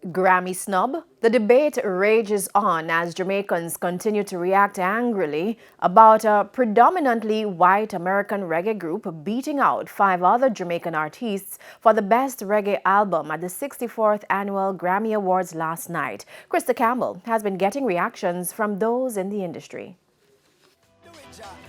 Grammy snub? The debate rages on as Jamaicans continue to react angrily about a predominantly white American reggae group beating out 5 other Jamaican artists for the Best Reggae Album at the 64th Annual Grammy Awards last night. Krista Campbell has been getting reactions from those in the industry.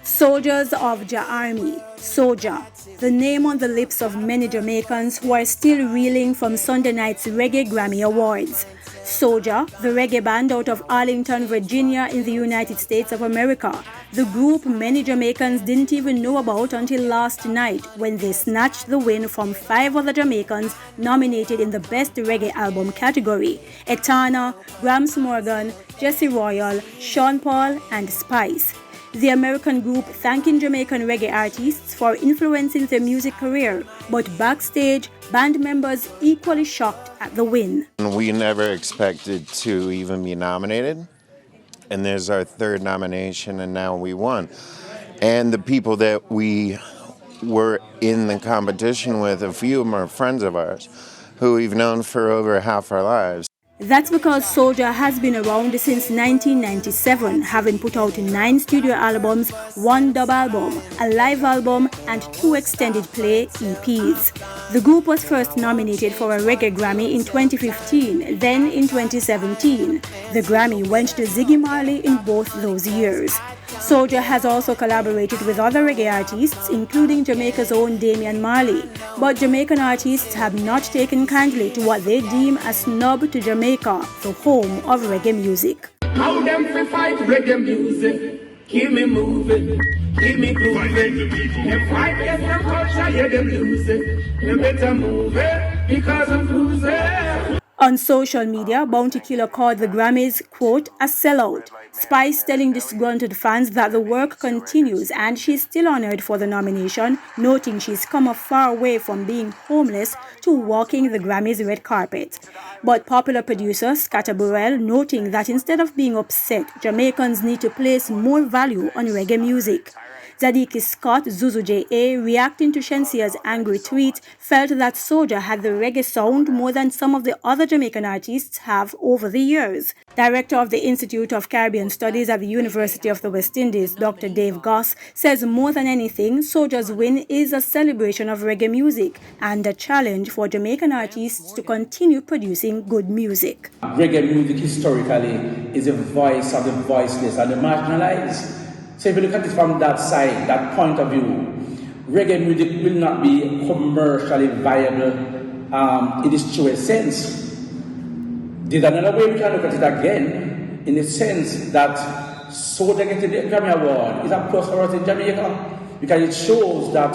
Soldiers of Jah Army, SOJA, the name on the lips of many Jamaicans who are still reeling from Sunday night's Reggae Grammy Awards. SOJA, the reggae band out of Arlington, Virginia in the United States of America, the group many Jamaicans didn't even know about until last night when they snatched the win from 5 other Jamaicans nominated in the Best Reggae Album category: Etana, Grams Morgan, Jesse Royal, Sean Paul, and Spice. The American group thanking Jamaican reggae artists for influencing their music career, but backstage, band members equally shocked at the win. We never expected to even be nominated, and there's our 3rd nomination, and now we won. And the people that we were in the competition with, a few of them are friends of ours, who we've known for over half our lives. That's because SOJA has been around since 1997, having put out 9 studio albums, 1 dub album, a live album, and 2 extended play EPs. The group was first nominated for a Reggae Grammy in 2015, then in 2017. The Grammy went to Ziggy Marley in both those years. SOJA has also collaborated with other reggae artists, including Jamaica's own Damian Marley. But Jamaican artists have not taken kindly to what they deem a snub to Jamaica, the home of reggae music. How them fi fight reggae music? Keep me moving, keep me grooving. Them fight against the culture, yeah, them lose it. They better move it, because I'm losing. On social media, Bounty Killer called the Grammys, quote, a sellout. Spice telling disgruntled fans that the work continues and she's still honored for the nomination, noting she's come a far way from being homeless to walking the Grammys red carpet. But popular producer Scatter Burrell noting that instead of being upset, Jamaicans need to place more value on reggae music. Zadiki Scott, Zuzu J.A., reacting to Shensia's angry tweet, felt that SOJA had the reggae sound more than some of the other Jamaican artists have over the years. Director of the Institute of Caribbean Studies at the University of the West Indies, Dr. Dave Goss, says more than anything, SOJA's win is a celebration of reggae music and a challenge for Jamaican artists to continue producing good music. Reggae music historically is a voice of the voiceless and the marginalized. So if you look at it from that side, that point of view, reggae music will not be commercially viable in its truest sense. There's another way we can look at it again, in the sense that SOJA getting the Grammy Award is a plus for us in Jamaica, because it shows that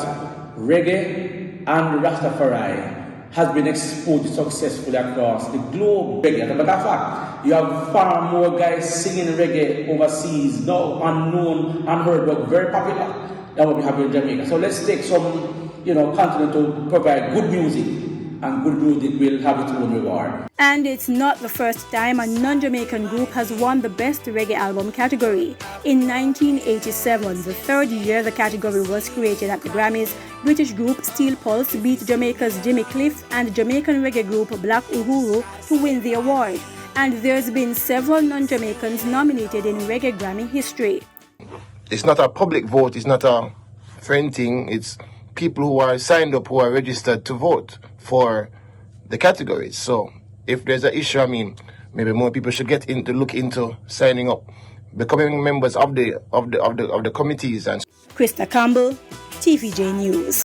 reggae and Rastafari has been exported successfully across the globe. As a matter of fact, you have far more guys singing reggae overseas, now unknown, unheard, but very popular than what we have in Jamaica. So let's take some, continent to provide good music, and good music will have its own reward. And it's not the first time a non-Jamaican group has won the Best Reggae Album category. In 1987, the 3rd year the category was created at the Grammys, British group Steel Pulse beat Jamaica's Jimmy Cliff and Jamaican reggae group Black Uhuru to win the award. And there's been several non-Jamaicans nominated in Reggae Grammy history. It's not a public vote, it's not a friend thing, it's people who are signed up, who are registered to vote for the categories. So if there's an issue, maybe more people should look into signing up, becoming members of the committees. And Krista Campbell, TVJ News.